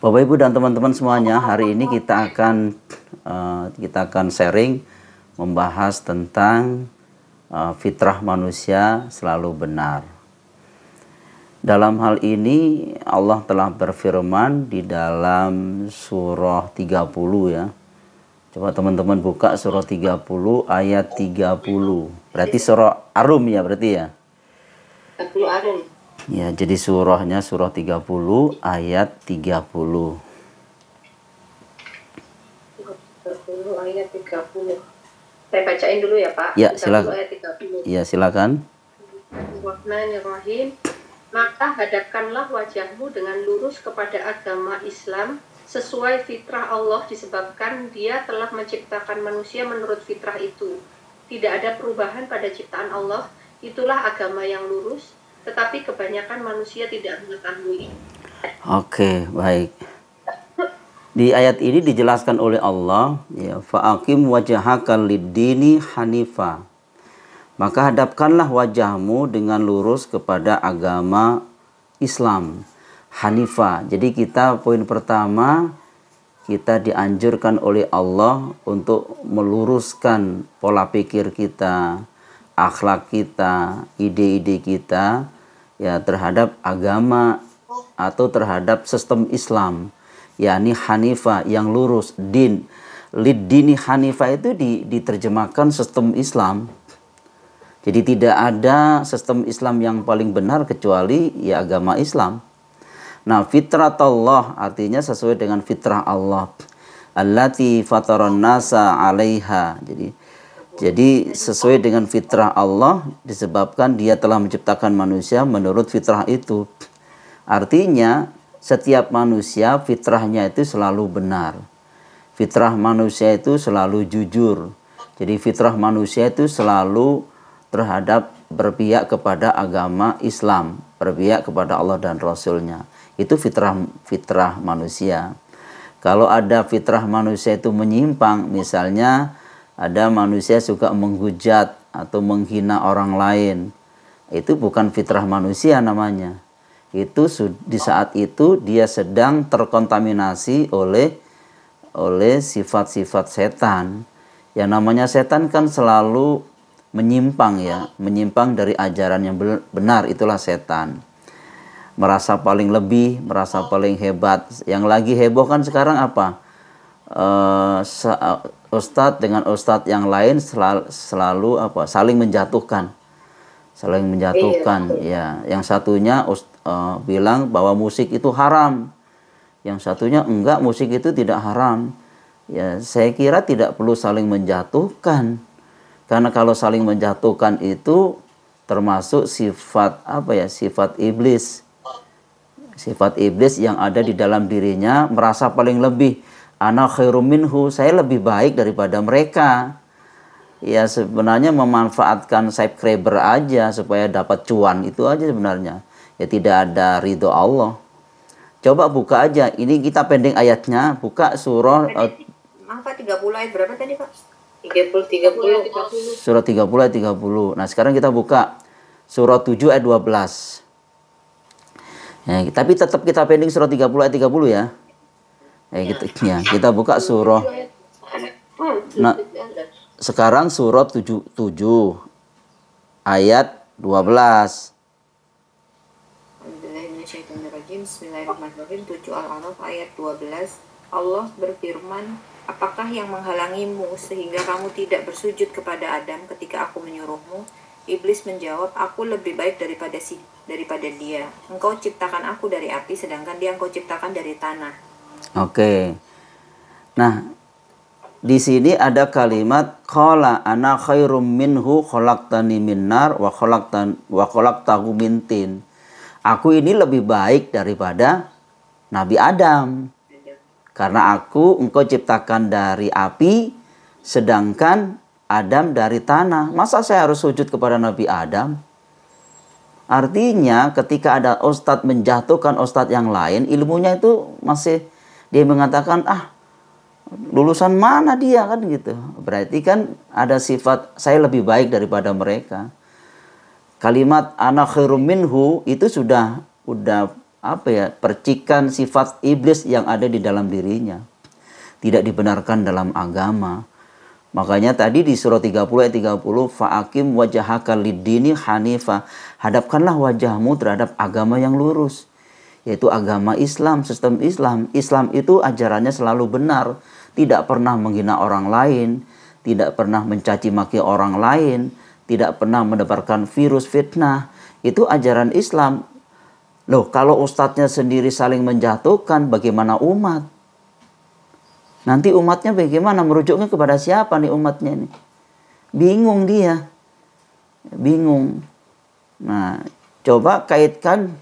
Bapak Ibu dan teman-teman semuanya, hari ini kita akan sharing membahas tentang fitrah manusia selalu benar. Dalam hal ini Allah telah berfirman di dalam surah 30 ya. Coba teman-teman buka surah 30 ayat 30. Berarti surah Ar-Rum ya berarti ya. 30 Ar-Rum. Ya, jadi surahnya surah 30 ayat 30. 30 ayat 30. Saya bacain dulu ya, Pak. Ya, silakan. Ayat 30. Ya, silakan. Bismillahirrahmanirrahim. Maka hadapkanlah wajahmu dengan lurus kepada agama Islam sesuai fitrah Allah, disebabkan Dia telah menciptakan manusia menurut fitrah itu. Tidak ada perubahan pada ciptaan Allah. Itulah agama yang lurus. Tetapi kebanyakan manusia tidak mengetahui. Oke, baik. Di ayat ini dijelaskan oleh Allah, ya, fa'aqim wajhaka lid-dini hanifa. Maka hadapkanlah wajahmu dengan lurus kepada agama Islam, hanifa. Jadi poin pertama, kita dianjurkan oleh Allah untuk meluruskan pola pikir kita, akhlak kita, ide-ide kita ya terhadap agama atau terhadap sistem Islam, yakni hanifah, yang lurus. Lid-dini hanifah itu diterjemahkan sistem Islam. Jadi tidak ada sistem Islam yang paling benar kecuali ya agama Islam. Nah, fitratullah artinya sesuai dengan fitrah Allah. Allati fataran nasa 'alaiha. Jadi sesuai dengan fitrah Allah disebabkan Dia telah menciptakan manusia menurut fitrah itu. Artinya setiap manusia fitrahnya itu selalu benar. Fitrah manusia itu selalu jujur. Jadi fitrah manusia itu selalu terhadap berpihak kepada agama Islam, berpihak kepada Allah dan Rasulnya. Itu fitrah manusia. Kalau ada fitrah manusia itu menyimpang, misalnya ada manusia suka menghujat atau menghina orang lain, itu bukan fitrah manusia namanya. Itu di saat itu dia sedang terkontaminasi oleh sifat-sifat setan. Yang namanya setan kan selalu menyimpang ya, menyimpang dari ajaran yang benar, itulah setan. Merasa paling lebih, merasa paling hebat. Yang lagi heboh kan sekarang apa? Ustadz dengan ustadz yang lain selalu saling menjatuhkan, ya. Yang satunya bilang bahwa musik itu haram, yang satunya enggak, musik itu tidak haram. Ya, saya kira tidak perlu saling menjatuhkan, karena kalau saling menjatuhkan itu termasuk sifat sifat iblis yang ada di dalam dirinya, merasa paling lebih. Ana khairum minhu, saya lebih baik daripada mereka. Ya sebenarnya memanfaatkan subscriber aja supaya dapat cuan, itu aja sebenarnya. Ya tidak ada ridho Allah. Coba buka aja, ini kita pending ayatnya, buka surah Angka 30 ayat berapa tadi, Pak? 30. Surah 30 ayat 30. Nah, sekarang kita buka surah 7 ayat 12. Ya, tapi tetap kita pending surah 30 ayat 30 ya. Kita buka surah. Nah, sekarang surah 7 ayat 12. Bismillahirrahmanirrahim. 7 Al-A'raf ayat 12. Allah berfirman, apakah yang menghalangimu sehingga kamu tidak bersujud kepada Adam ketika aku menyuruhmu? Iblis menjawab, aku lebih baik daripada dia. Engkau ciptakan aku dari api, sedangkan dia engkau ciptakan dari tanah. Oke. Nah, di sini ada kalimat qala ana khairum minhu khalaqtani min nar wa khalaqtahu min tin. Aku ini lebih baik daripada Nabi Adam. Karena engkau ciptakan dari api, sedangkan Adam dari tanah. Masa saya harus sujud kepada Nabi Adam? Artinya ketika ada ustadz menjatuhkan ustadz yang lain, ilmunya itu masih dia mengatakan, lulusan mana dia kan gitu. Berarti kan ada sifat saya lebih baik daripada mereka. Kalimat ana khairum minhu itu sudah apa ya, percikan sifat iblis yang ada di dalam dirinya. Tidak dibenarkan dalam agama. Makanya tadi di surah 30 ayat 30, fa'akim wajhaka lid-dini hanifa. Hadapkanlah wajahmu terhadap agama yang lurus, yaitu agama Islam, sistem Islam. Islam itu ajarannya selalu benar, tidak pernah menghina orang lain, tidak pernah mencaci maki orang lain, tidak pernah menebarkan virus fitnah. Itu ajaran Islam. Loh, kalau ustadznya sendiri saling menjatuhkan, bagaimana umat? Nanti umatnya bagaimana? Merujuknya kepada siapa nih umatnya ini? Bingung dia. Bingung. Nah, coba kaitkan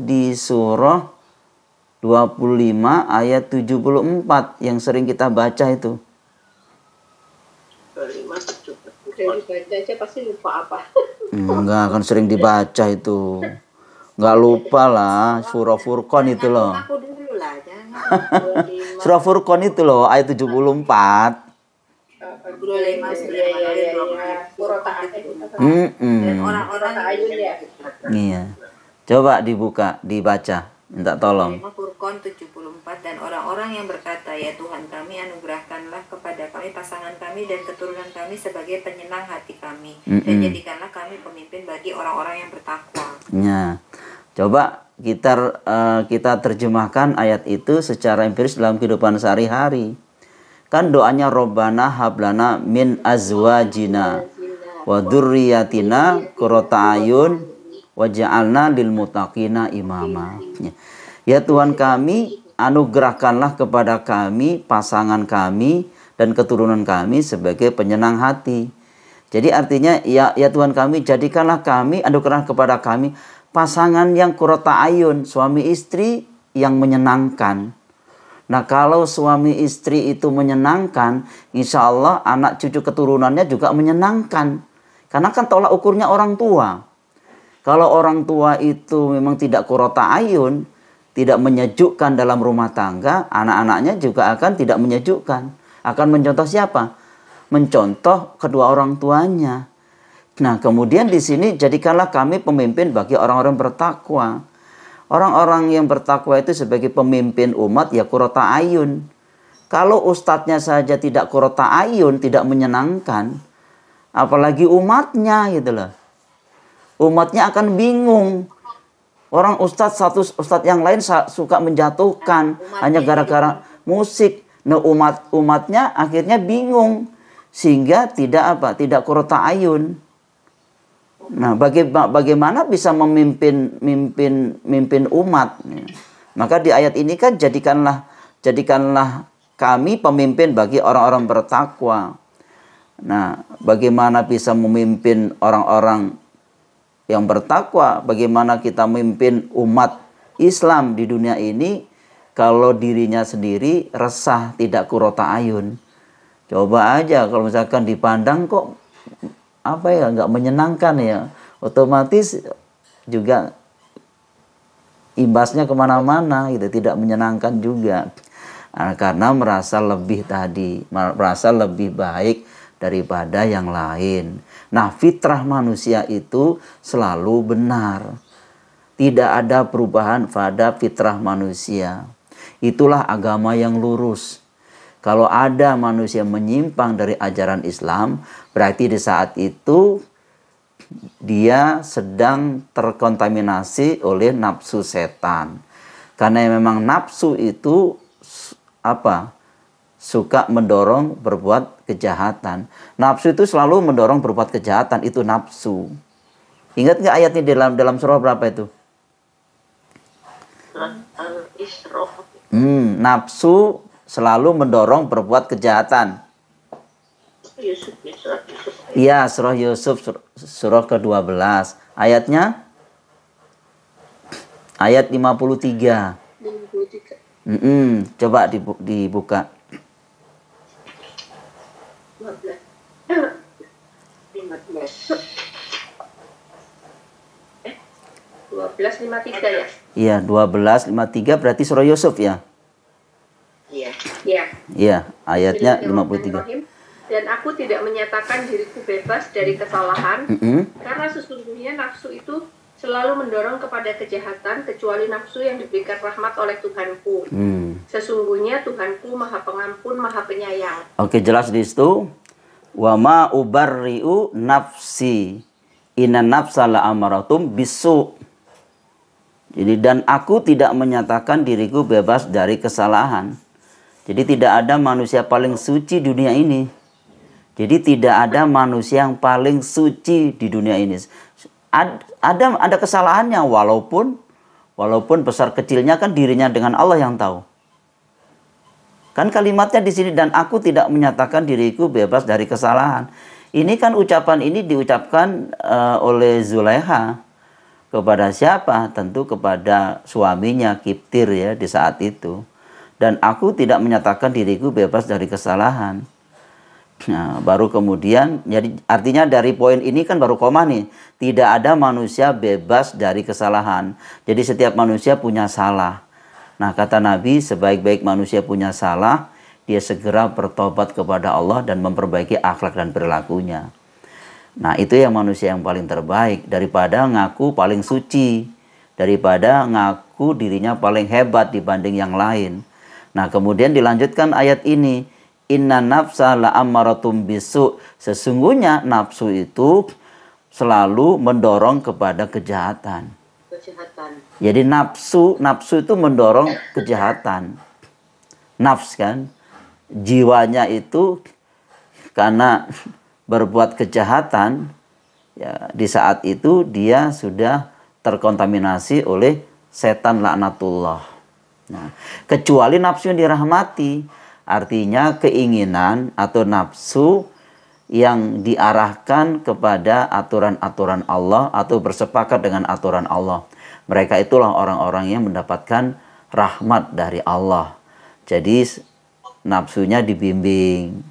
di surah 25 ayat 74 yang sering kita baca itu. 25, 74. Udah dibaca aja pasti lupa apa. Enggak, akan sering dibaca itu. Enggak lupa lah, surah Furqan itu loh. Aku dulu lah, jangan. Surah Furqan itu loh, ayat 74. Dan orang-orang ayun ya. Iya. Coba dibaca, minta tolong. Furqan 74, dan orang-orang yang berkata, ya Tuhan kami, anugerahkanlah kepada kami pasangan kami dan keturunan kami sebagai penyenang hati kami, dan jadikanlah kami pemimpin bagi orang-orang yang bertakwa. Ya. Coba kita terjemahkan ayat itu secara empiris dalam kehidupan sehari-hari. Kan doanya Robbana hablana min azwajina wa dzurriyyatina qurrata ayun waj'alna lil muttaqina imama. Ya Tuhan kami, anugerahkanlah kepada kami pasangan kami dan keturunan kami sebagai penyenang hati. Jadi artinya ya Tuhan kami, jadikanlah kami, anugerah kepada kami pasangan yang qurrata ayun, suami istri yang menyenangkan. Nah, kalau suami istri itu menyenangkan, insya Allah anak cucu keturunannya juga menyenangkan. Karena kan tolak ukurnya orang tua. Kalau orang tua itu memang tidak qurrata ayun, tidak menyejukkan dalam rumah tangga, anak-anaknya juga akan tidak menyejukkan. Akan mencontoh siapa? Mencontoh kedua orang tuanya. Nah, kemudian di sini jadikanlah kami pemimpin bagi orang-orang bertakwa. Orang-orang yang bertakwa itu sebagai pemimpin umat ya qurrata ayun. Kalau ustadznya saja tidak qurrata ayun, tidak menyenangkan, apalagi umatnya gitu loh. Umatnya akan bingung. Orang ustadz yang lain suka menjatuhkan hanya gara-gara musik. Nah, umatnya akhirnya bingung sehingga tidak qurrata ayun. Nah, bagaimana bisa memimpin umat? Maka di ayat ini kan jadikanlah kami pemimpin bagi orang-orang bertakwa. Nah, bagaimana bisa memimpin orang-orang yang bertakwa? Bagaimana kita memimpin umat Islam di dunia ini kalau dirinya sendiri resah, tidak qurrata ayun? Coba aja kalau misalkan dipandang kok nggak menyenangkan ya, otomatis juga imbasnya kemana-mana gitu, tidak menyenangkan juga. Karena merasa lebih baik daripada yang lain. Nah, fitrah manusia itu selalu benar, tidak ada perubahan pada fitrah manusia. Itulah agama yang lurus. Kalau ada manusia menyimpang dari ajaran Islam, berarti di saat itu dia sedang terkontaminasi oleh nafsu setan. Karena memang nafsu itu suka mendorong berbuat kejahatan. Nafsu itu selalu mendorong berbuat kejahatan, itu nafsu. Ingat nggak ayatnya dalam surah berapa itu? Nafsu selalu mendorong berbuat kejahatan. Iya, surah Yusuf, surah ke-12. Ayatnya? Ayat 53. Coba dibuka. 12:53 ya? Iya, 12:53 berarti surah Yusuf ya? Iya. Iya, ayatnya 53. Dan aku tidak menyatakan diriku bebas dari kesalahan, karena sesungguhnya nafsu itu selalu mendorong kepada kejahatan kecuali nafsu yang diberikan rahmat oleh Tuhanku. Sesungguhnya Tuhanku Maha Pengampun, Maha Penyayang. Oke, jelas di situ. Wa ma ubarri'u nafsi inna nafsa la'amaratum bisu. Jadi dan aku tidak menyatakan diriku bebas dari kesalahan. Jadi tidak ada manusia paling suci di dunia ini. Jadi tidak ada manusia yang paling suci di dunia ini. Ada kesalahannya walaupun besar kecilnya kan dirinya dengan Allah yang tahu. Kan kalimatnya di sini, dan aku tidak menyatakan diriku bebas dari kesalahan. Ini kan ucapan ini diucapkan oleh Zulaiha kepada siapa? Tentu kepada suaminya Kiptir ya di saat itu. Dan aku tidak menyatakan diriku bebas dari kesalahan. Nah, baru kemudian, jadi artinya dari poin ini kan baru koma nih. Tidak ada manusia bebas dari kesalahan. Jadi setiap manusia punya salah. Nah, kata Nabi, sebaik-baik manusia punya salah, dia segera bertobat kepada Allah dan memperbaiki akhlak dan perilakunya. Nah, itu yang manusia yang paling terbaik daripada ngaku paling suci, daripada ngaku dirinya paling hebat dibanding yang lain. Nah, kemudian dilanjutkan ayat ini, inna nafsa la'ammaratum bisu. Sesungguhnya nafsu itu selalu mendorong kepada kejahatan. Jadi nafsu itu mendorong kejahatan. Nafs kan, jiwanya itu karena berbuat kejahatan, ya, di saat itu dia sudah terkontaminasi oleh setan laknatullah. Nah, kecuali nafsu yang dirahmati, artinya keinginan atau nafsu yang diarahkan kepada aturan-aturan Allah atau bersepakat dengan aturan Allah. Mereka itulah orang-orang yang mendapatkan rahmat dari Allah. Jadi nafsunya dibimbing.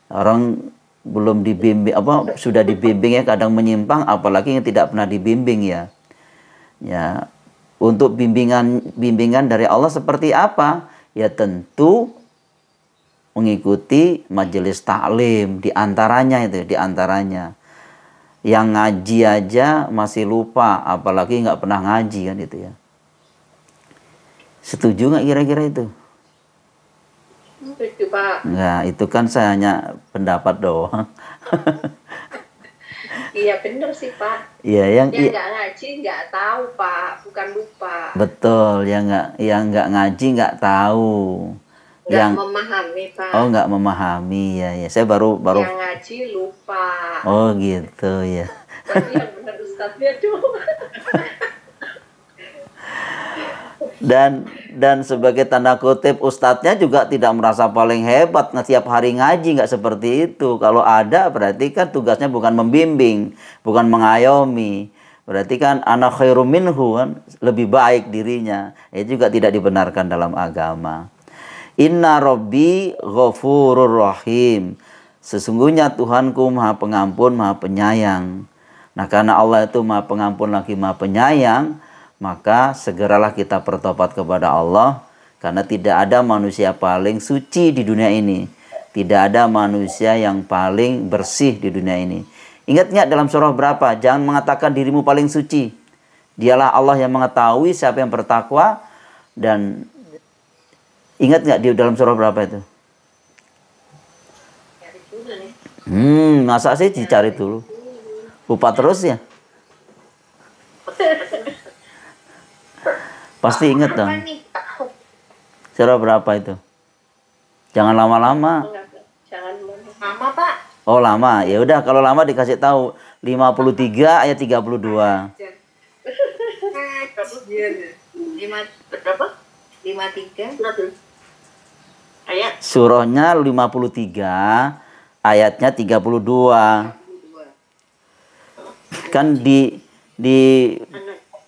Orang belum dibimbing, sudah dibimbing ya kadang menyimpang, apalagi yang tidak pernah dibimbing ya. Ya, untuk bimbingan dari Allah seperti apa? Ya tentu mengikuti majelis taklim, diantaranya. Yang ngaji aja masih lupa, apalagi nggak pernah ngaji kan itu ya. Setuju nggak kira-kira itu? Setuju, Pak. Nah, itu kan saya hanya pendapat doang. Iya bener sih, Pak. Iya, yang nggak ngaji nggak tahu, Pak, bukan lupa. Betul, yang nggak ngaji nggak tahu. Nggak memahami, Pak. Oh, nggak memahami ya. Saya baru yang ngaji lupa. Oh gitu ya. Tapi yang benar Ustadznya tuh. Dan sebagai tanda kutip ustadznya juga tidak merasa paling hebat setiap hari ngaji, nggak seperti itu. Kalau ada berarti kan tugasnya bukan membimbing, bukan mengayomi. Berarti kan ana khairum minhu, kan lebih baik dirinya. Itu juga tidak dibenarkan dalam agama. Inna Rabbi ghafurur rahim. Sesungguhnya Tuhanku Maha Pengampun, Maha Penyayang. Nah, karena Allah itu Maha Pengampun lagi Maha Penyayang, maka segeralah kita bertobat kepada Allah, karena tidak ada manusia paling suci di dunia ini. Tidak ada manusia yang paling bersih di dunia ini. Ingat nggak dalam surah berapa? Jangan mengatakan dirimu paling suci. Dialah Allah yang mengetahui siapa yang bertakwa. Dan ingat nggak di dalam surah berapa itu? Masa sih dicari dulu? Lupa terus ya? Pasti ingat dong. Surah berapa itu? Jangan lama-lama. Jangan Lama, Pak. Oh, lama. Ya udah, kalau lama dikasih tahu 53 ayat 32. Berapa? 53 ayat. Surahnya 53, ayatnya 32. Kan di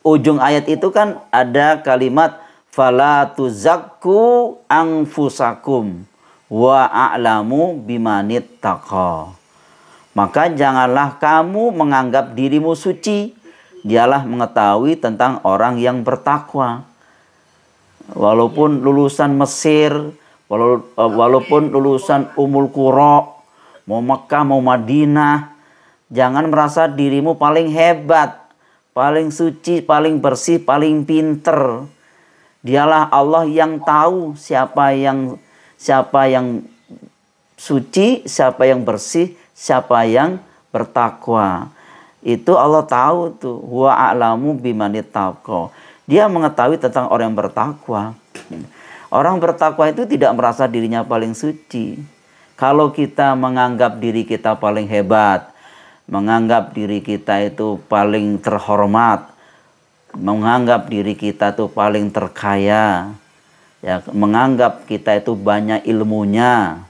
ujung ayat itu kan ada kalimat fala tuzakku anfusakum wa a'lamu bimanit taqa. Maka janganlah kamu menganggap dirimu suci, dialah mengetahui tentang orang yang bertakwa. Walaupun lulusan Mesir, walaupun lulusan Ummul Qura, mau Mekah, mau Madinah, jangan merasa dirimu paling hebat, paling suci, paling bersih, paling pinter. Dialah Allah yang tahu siapa yang suci, siapa yang bersih, siapa yang bertakwa. Itu Allah tahu tuh. Wa a'lamu bimanittaqo. Dia mengetahui tentang orang yang bertakwa. Orang bertakwa itu tidak merasa dirinya paling suci. Kalau kita menganggap diri kita paling hebat, menganggap diri kita itu paling terhormat, menganggap diri kita itu paling terkaya, ya, menganggap kita itu banyak ilmunya,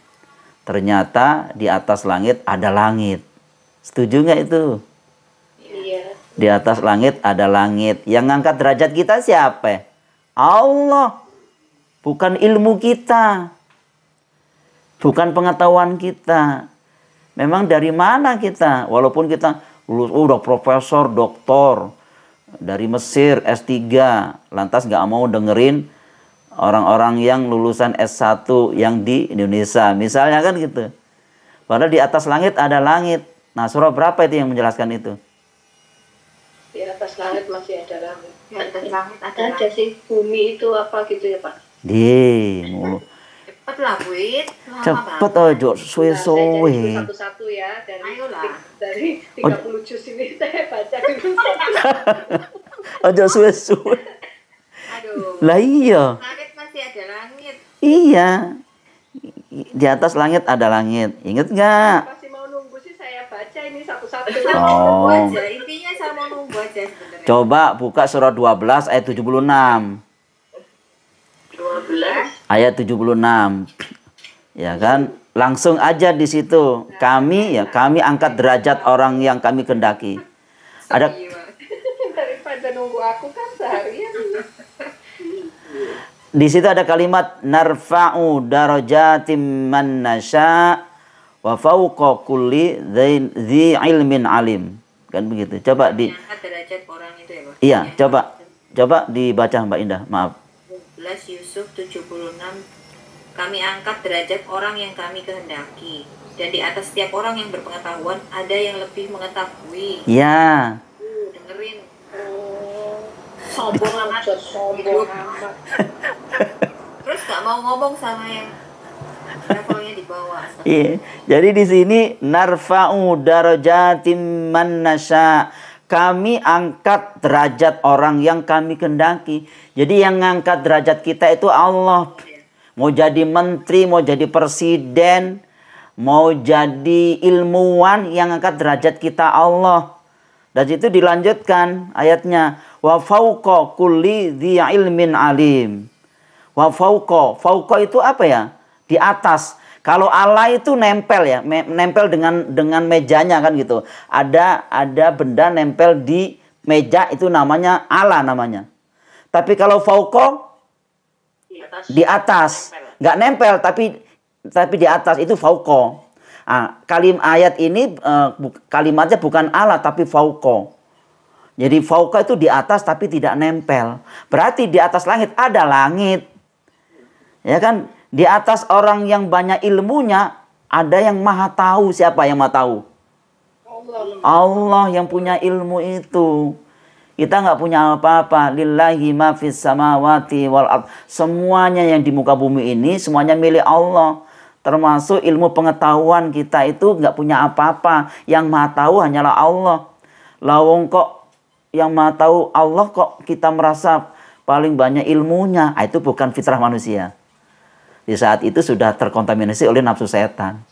ternyata di atas langit ada langit. Setuju nggak itu? Iya. Di atas langit ada langit. Yang ngangkat derajat kita siapa? Allah. Bukan ilmu kita. Bukan pengetahuan kita. Memang dari mana kita? Walaupun kita lulus, udah profesor, doktor, dari Mesir, S3, lantas nggak mau dengerin orang-orang yang lulusan S1 yang di Indonesia. Misalnya kan gitu. Padahal di atas langit ada langit. Nah, surah berapa itu yang menjelaskan itu? Di atas langit masih ada langit. Di atas langit Ada sih, bumi itu apa gitu ya Pak? Mulu. Cepet lah, Wit. Cepet ojo suwe-suwe. Satu-satu ya Ayolah. dari 30 juz ini saya baca dulu. Ojo suwe-suwe. Aduh. Lah iya. Langit masih ada langit. Iya. Di atas langit ada langit. Ingat nggak? Masih mau nunggu sih saya baca ini satu-satu. Sama Oh. nunggu aja. Intinya sama nunggu aja sebenarnya. Coba buka surah 12 ayat 76. 12. Ayat 76. Ya kan? Langsung aja di situ. Kami angkat derajat orang yang kami kehendaki. Ada Daripada nunggu aku kan seharian. di situ ada kalimat narfa'u darajatim man nasya wa fawqa kulli dzi ilmin alim. Kan begitu. Coba di Angkat derajat orang itu ya, Pak? Iya, coba dibaca Mbak Indah. Maaf. 12 Yusuf 76. Kami angkat derajat orang yang kami kehendaki, dan di atas setiap orang yang berpengetahuan ada yang lebih mengetahui. Ya. Dengerin. Sombong amat, sombong amat. Terus gak mau ngomong sama yang levelnya di bawah. Iya. Jadi di sini narfa'u darajatim man nasya. Kami angkat derajat orang yang kami kehendaki. Jadi yang ngangkat derajat kita itu Allah. Mau jadi menteri, mau jadi presiden, mau jadi ilmuwan, yang angkat derajat kita Allah. Dan itu dilanjutkan ayatnya. Wa fauqa kulli dzi ilmin alim. Wa fauqa itu apa ya? Di atas. Kalau Allah itu nempel ya, nempel dengan mejanya kan gitu. Ada benda nempel di meja itu namanya Allah namanya. Tapi kalau fauqa di atas, nggak nempel tapi di atas itu fauqa. Ayat ini kalimatnya bukan Allah tapi fauqa. Jadi fauqa itu di atas tapi tidak nempel. Berarti di atas langit ada langit. Ya kan? Di atas orang yang banyak ilmunya, ada yang maha tahu. Siapa yang maha tahu? Allah yang punya ilmu itu. Kita nggak punya apa-apa. Lillahi ma fis samawati wal ard. Semuanya yang di muka bumi ini, semuanya milik Allah. Termasuk ilmu pengetahuan kita itu nggak punya apa-apa. Yang maha tahu hanyalah Allah. Lawong kok yang maha tahu Allah kok kita merasa paling banyak ilmunya. Itu bukan fitrah manusia. Di saat itu sudah terkontaminasi oleh nafsu setan.